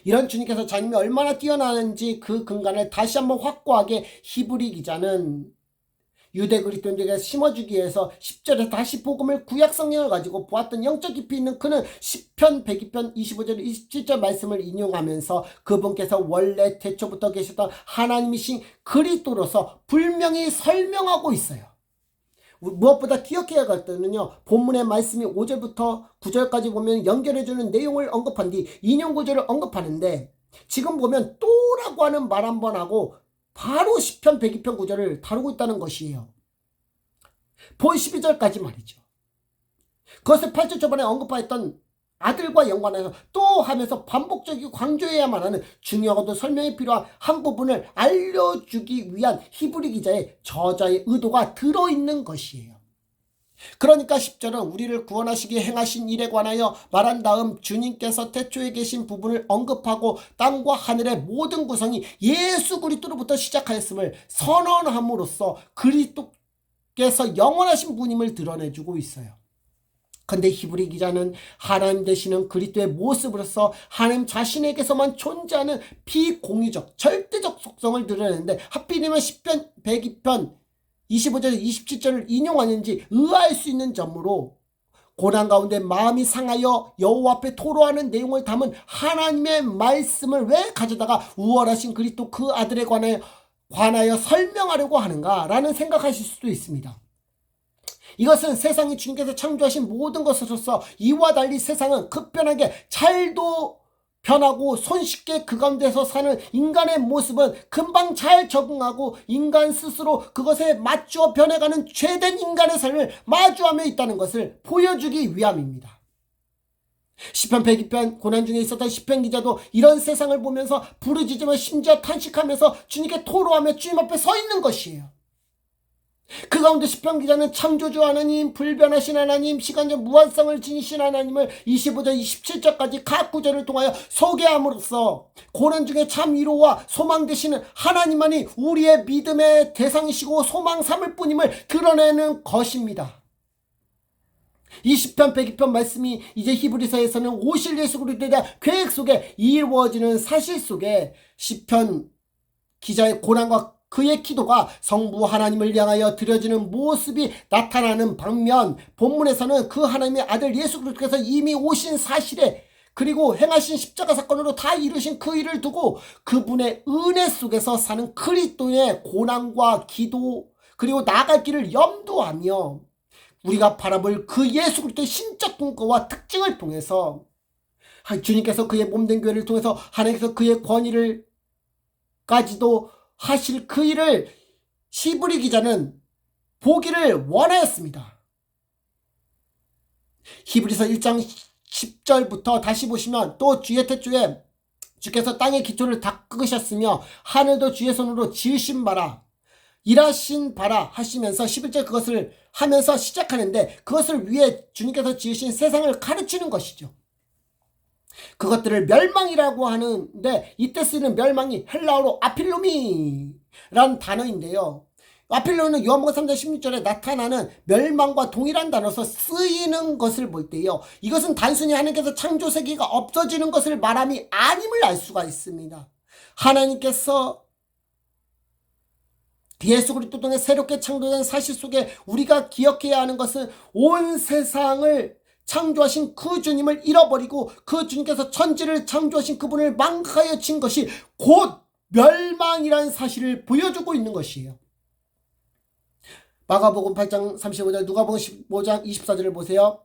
이런 주님께서 자님이 얼마나 뛰어나는지 그 근간을 다시 한번 확고하게 히브리 기자는 유대 그리스도인들에게 심어주기 위해서 10절에 다시 복음을 구약 성경을 가지고 보았던 영적 깊이 있는 그는 10편 102편 25절 27절 말씀을 인용하면서 그분께서 원래 태초부터 계셨던 하나님이신 그리스도로서 분명히 설명하고 있어요. 무엇보다 기억해야 할 때는요, 본문의 말씀이 5절부터 9절까지 보면 연결해주는 내용을 언급한 뒤 인용 구절을 언급하는데, 지금 보면 또라고 하는 말 한 번 하고 바로 10편 102편 9절을 다루고 있다는 것이에요. 본 12절까지 말이죠. 그것을 8절 초반에 언급하였던 아들과 연관해서 또 하면서 반복적이고 강조해야만 하는 중요하고도 설명이 필요한 한 부분을 알려주기 위한 히브리 기자의 저자의 의도가 들어있는 것이에요. 그러니까 10절은 우리를 구원하시기 행하신 일에 관하여 말한 다음 주님께서 태초에 계신 부분을 언급하고 땅과 하늘의 모든 구성이 예수 그리스도로부터 시작하였음을 선언함으로써 그리스도께서 영원하신 분임을 드러내주고 있어요. 근데 히브리 기자는 하나님 되시는 그리스도의 모습으로서 하나님 자신에게서만 존재하는 비공유적 절대적 속성을 드러내는데 하필이면 10편 102편 25절 27절을 인용하는지 의아할 수 있는 점으로 고난 가운데 마음이 상하여 여호와 앞에 토로하는 내용을 담은 하나님의 말씀을 왜 가져다가 우월하신 그리스도 그 아들에 관하여 설명하려고 하는가라는 생각하실 수도 있습니다. 이것은 세상이 주님께서 창조하신 모든 것으로서 이와 달리 세상은 급변하게 잘도 변하고 손쉽게 그 가운데서 사는 인간의 모습은 금방 잘 적응하고 인간 스스로 그것에 맞추어 변해가는 죄된 인간의 삶을 마주하며 있다는 것을 보여주기 위함입니다. 시편 102편 고난 중에 있었던 시편 기자도 이런 세상을 보면서 부르짖으며 심지어 탄식하면서 주님께 토로하며 주님 앞에 서 있는 것이에요. 그 가운데 시편 기자는 창조주 하나님, 불변하신 하나님, 시간적 무한성을 지니신 하나님을 25절 27절까지 각 구절을 통하여 소개함으로써 고난 중에 참 위로와 소망 되시는 하나님만이 우리의 믿음의 대상이시고 소망 삼을 뿐임을 드러내는 것입니다. 이 시편 102편 말씀이 이제 히브리서에서는 오실 예수 그리스도에 대한 계획 속에 이루어지는 사실 속에 시편 기자의 고난과 그의 기도가 성부 하나님을 향하여 드려지는 모습이 나타나는 반면 본문에서는 그 하나님의 아들 예수 그리스도께서 이미 오신 사실에 그리고 행하신 십자가 사건으로 다 이루신 그 일을 두고 그분의 은혜 속에서 사는 그리스도의 고난과 기도 그리고 나아갈 길을 염두하며 우리가 바라볼 그 예수 그리스도의 신적 분과와 특징을 통해서 주님께서 그의 몸된 교회를 통해서 하나님께서 그의 권위를 까지도 하실 그 일을 히브리 기자는 보기를 원하였습니다. 히브리서 1장 10절부터 다시 보시면 또 주의 태초에 주께서 땅의 기초를 닦으셨으며 하늘도 주의 손으로 지으신 바라 일하신 바라 하시면서 11절 그것을 하면서 시작하는데 그것을 위해 주님께서 지으신 세상을 가르치는 것이죠. 그것들을 멸망이라고 하는데 이때 쓰이는 멸망이 헬라어로 아필로미라는 단어인데요. 앞일로는 요한복음 3장 16절에 나타나는 멸망과 동일한 단어서 쓰이는 것을 볼 때요, 이것은 단순히 하나님께서 창조 세계가 없어지는 것을 말함이 아님을 알 수가 있습니다. 하나님께서 예수 그리스도 통해 새롭게 창조된 사실 속에 우리가 기억해야 하는 것은 온 세상을 창조하신 그 주님을 잃어버리고 그 주님께서 천지를 창조하신 그분을 망각하여 친 것이 곧 멸망이라는 사실을 보여주고 있는 것이에요. 마가복음 8장 35절, 누가복음 15장 24절을 보세요.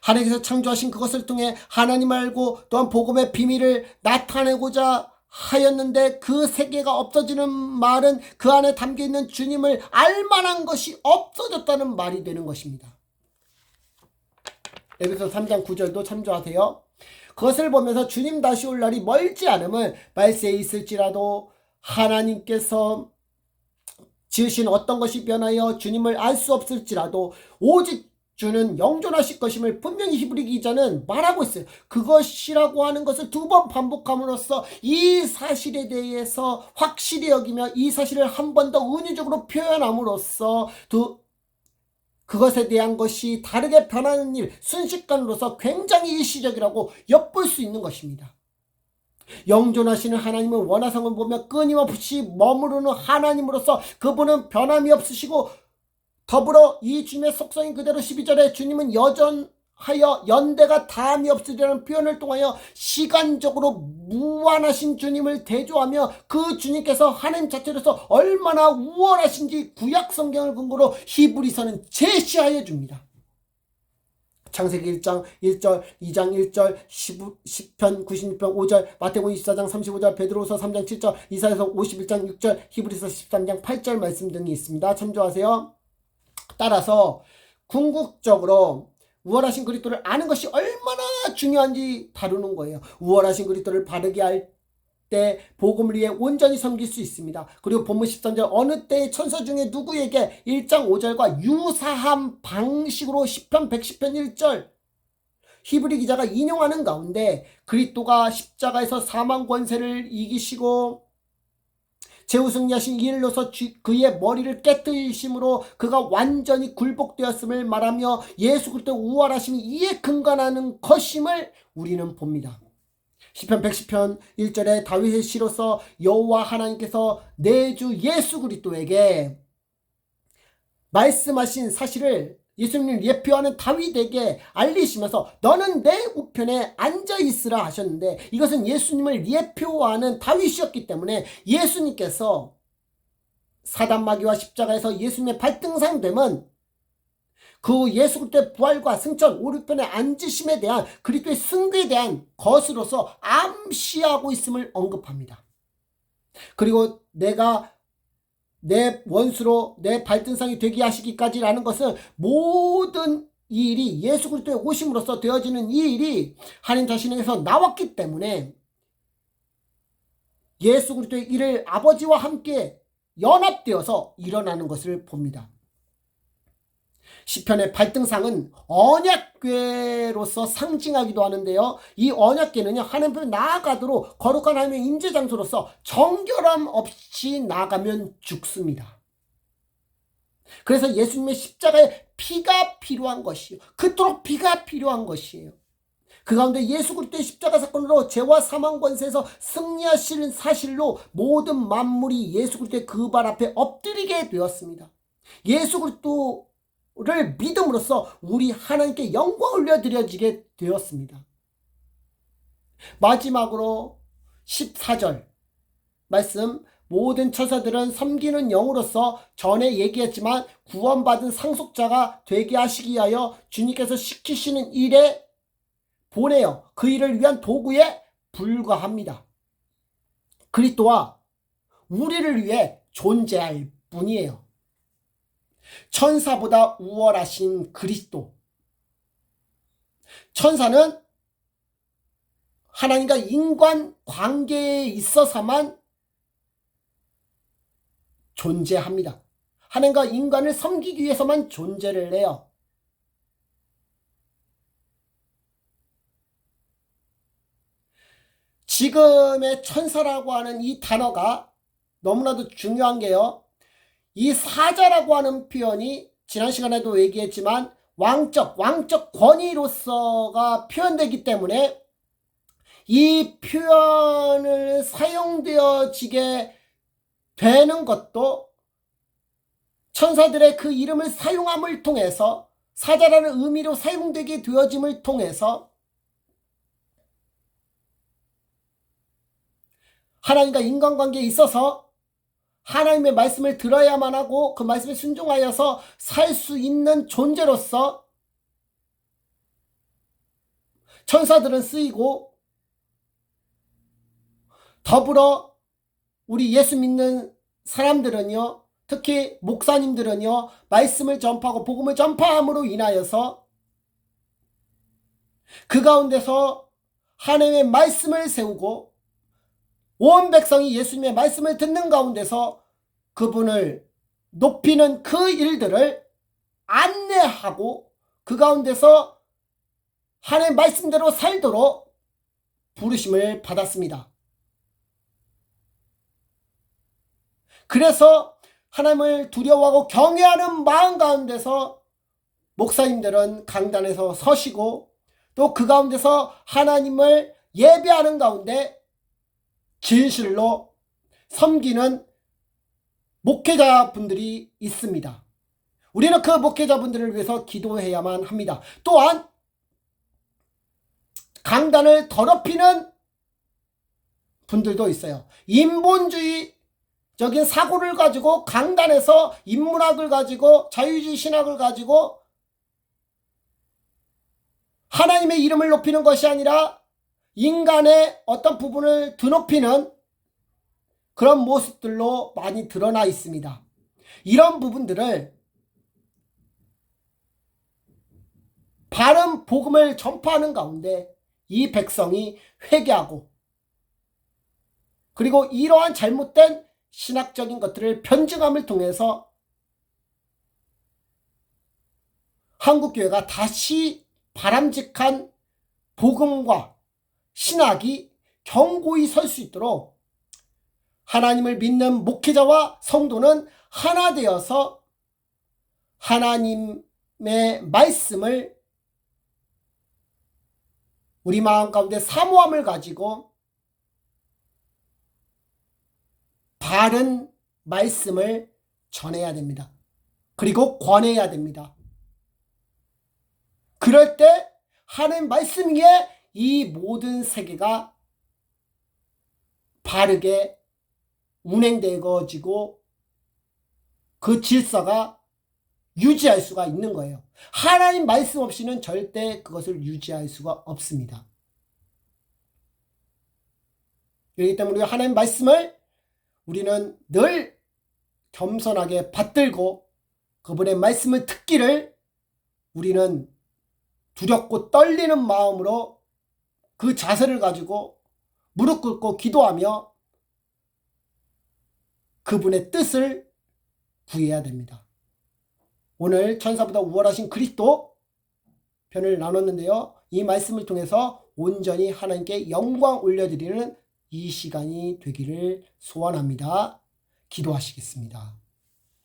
하나님께서 창조하신 그것을 통해 하나님 알고 또한 복음의 비밀을 나타내고자 하였는데 그 세계가 없어지는 말은 그 안에 담겨있는 주님을 알만한 것이 없어졌다는 말이 되는 것입니다. 에베소 3장 9절도 참조하세요. 그것을 보면서 주님 다시 올 날이 멀지 않음을 말세에 있을지라도 하나님께서 지으신 어떤 것이 변하여 주님을 알 수 없을지라도 오직 주는 영존하실 것임을 분명히 히브리 기자는 말하고 있어요. 그것이라고 하는 것을 두 번 반복함으로써 이 사실에 대해서 확실히 여기며 이 사실을 한 번 더 은유적으로 표현함으로써 그것에 대한 것이 다르게 변하는 일, 순식간으로서 굉장히 일시적이라고 엿볼 수 있는 것입니다. 영존하시는 하나님은 원하성을 보며 끊임없이 머무르는 하나님으로서 그분은 변함이 없으시고, 더불어 이 주님의 속성인 그대로 12절에 주님은 여전하여 연대가 다함이 없으리라는 표현을 통하여 시간적으로 무한하신 주님을 대조하며 그 주님께서 하나님 자체로서 얼마나 우월하신지 구약 성경을 근거로 히브리서는 제시하여 줍니다. 창세기 1장 1절, 2장 1절, 10편 96편 5절, 마태복음 24장 35절, 베드로서 3장 7절, 이사야서 51장 6절, 히브리서 13장 8절 말씀 등이 있습니다. 참조하세요. 따라서 궁극적으로 우월하신 그리스도를 아는 것이 얼마나 중요한지 다루는 거예요. 우월하신 그리스도를 바르게 할 때 복음을 위해 온전히 섬길 수 있습니다. 그리고 본문 13절, 어느 때의 천사 중에 누구에게 1장 5절과 유사한 방식으로 10편 110편 1절 히브리 기자가 인용하는 가운데 그리스도가 십자가에서 사망 권세를 이기시고 제우승리하신 이 일로서 그의 머리를 깨뜨리심으로 그가 완전히 굴복되었음을 말하며 예수 그리스도의 우월하심이 이에 근간하는 것임을 우리는 봅니다. 시편 110편 1절에 다윗의 시로서 여호와 하나님께서 내 주 예수 그리스도에게 말씀하신 사실을 예수님을 예표하는 다윗에게 알리시면서 너는 내 우편에 앉아있으라 하셨는데, 이것은 예수님을 예표하는 다윗이었기 때문에 예수님께서 사단마귀와 십자가에서 예수님의 발등상됨은 그 예수 그리스도의 부활과 승천, 오른편에 앉으심에 대한 그리스도의 승리에 대한 것으로서 암시하고 있음을 언급합니다. 그리고 내가 내 원수로 내 발등상이 되게 하시기까지라는 것은 모든 이 일이 예수 그리스도의 오심으로써 되어지는 이 일이 하나님 자신에게서 나왔기 때문에 예수 그리스도의 일을 아버지와 함께 연합되어서 일어나는 것을 봅니다. 시편의 발등상은 언약궤로서 상징하기도 하는데요, 이 언약궤는요 하나님 앞에 나아가도록 거룩한 하나님의 임재 장소로서 정결함 없이 나가면 죽습니다. 그래서 예수님의 십자가에 피가 필요한 것이요, 그토록 피가 필요한 것이에요. 그 가운데 예수 그리스도의 십자가 사건으로 죄와 사망 권세에서 승리하시는 사실로 모든 만물이 예수 그리스도의 그 발 앞에 엎드리게 되었습니다. 예수 그리스도를 믿음으로써 우리 하나님께 영광을 올려드려지게 되었습니다. 마지막으로 14절 말씀, 모든 천사들은 섬기는 영으로서 전에 얘기했지만 구원받은 상속자가 되게 하시기 위하여 주님께서 시키시는 일에 보내어 그 일을 위한 도구에 불과합니다. 그리스도와 우리를 위해 존재할 뿐이에요. 천사보다 우월하신 그리스도. 천사는 하나님과 인간 관계에 있어서만 존재합니다. 하나님과 인간을 섬기기 위해서만 존재를 해요. 지금의 천사라고 하는 이 단어가 너무나도 중요한 게요, 이 사자라고 하는 표현이 지난 시간에도 얘기했지만 왕적 권위로서가 표현되기 때문에 이 표현을 사용되어지게 되는 것도 천사들의 그 이름을 사용함을 통해서, 사자라는 의미로 사용되게 되어짐을 통해서 하나님과 인간관계에 있어서 하나님의 말씀을 들어야만 하고 그 말씀에 순종하여서 살 수 있는 존재로서 천사들은 쓰이고, 더불어 우리 예수 믿는 사람들은요, 특히 목사님들은요, 말씀을 전파하고 복음을 전파함으로 인하여서 그 가운데서 하나님의 말씀을 세우고 온 백성이 예수님의 말씀을 듣는 가운데서 그분을 높이는 그 일들을 안내하고 그 가운데서 하나님의 말씀대로 살도록 부르심을 받았습니다. 그래서 하나님을 두려워하고 경외하는 마음 가운데서 목사님들은 강단에서 서시고, 또 그 가운데서 하나님을 예배하는 가운데 진실로 섬기는 목회자분들이 있습니다. 우리는 그 목회자분들을 위해서 기도해야만 합니다. 또한 강단을 더럽히는 분들도 있어요. 인본주의적인 사고를 가지고 강단에서 인문학을 가지고 자유주의 신학을 가지고 하나님의 이름을 높이는 것이 아니라 인간의 어떤 부분을 드높이는 그런 모습들로 많이 드러나 있습니다. 이런 부분들을 바른 복음을 전파하는 가운데 이 백성이 회개하고, 그리고 이러한 잘못된 신학적인 것들을 변증함을 통해서 한국교회가 다시 바람직한 복음과 신학이 견고히 설 수 있도록 하나님을 믿는 목회자와 성도는 하나 되어서 하나님의 말씀을 우리 마음 가운데 사모함을 가지고 바른 말씀을 전해야 됩니다. 그리고 권해야 됩니다. 그럴 때 하나님 말씀 위에 이 모든 세계가 바르게 운행되어지고 그 질서가 유지할 수가 있는 거예요. 하나님 말씀 없이는 절대 그것을 유지할 수가 없습니다. 그렇기 때문에 하나님 말씀을 우리는 늘 겸손하게 받들고 그분의 말씀을 듣기를 우리는 두렵고 떨리는 마음으로 그 자세를 가지고 무릎 꿇고 기도하며 그분의 뜻을 구해야 됩니다. 오늘 천사보다 우월하신 그리스도 편을 나눴는데요. 이 말씀을 통해서 온전히 하나님께 영광 올려드리는 이 시간이 되기를 소원합니다. 기도하시겠습니다.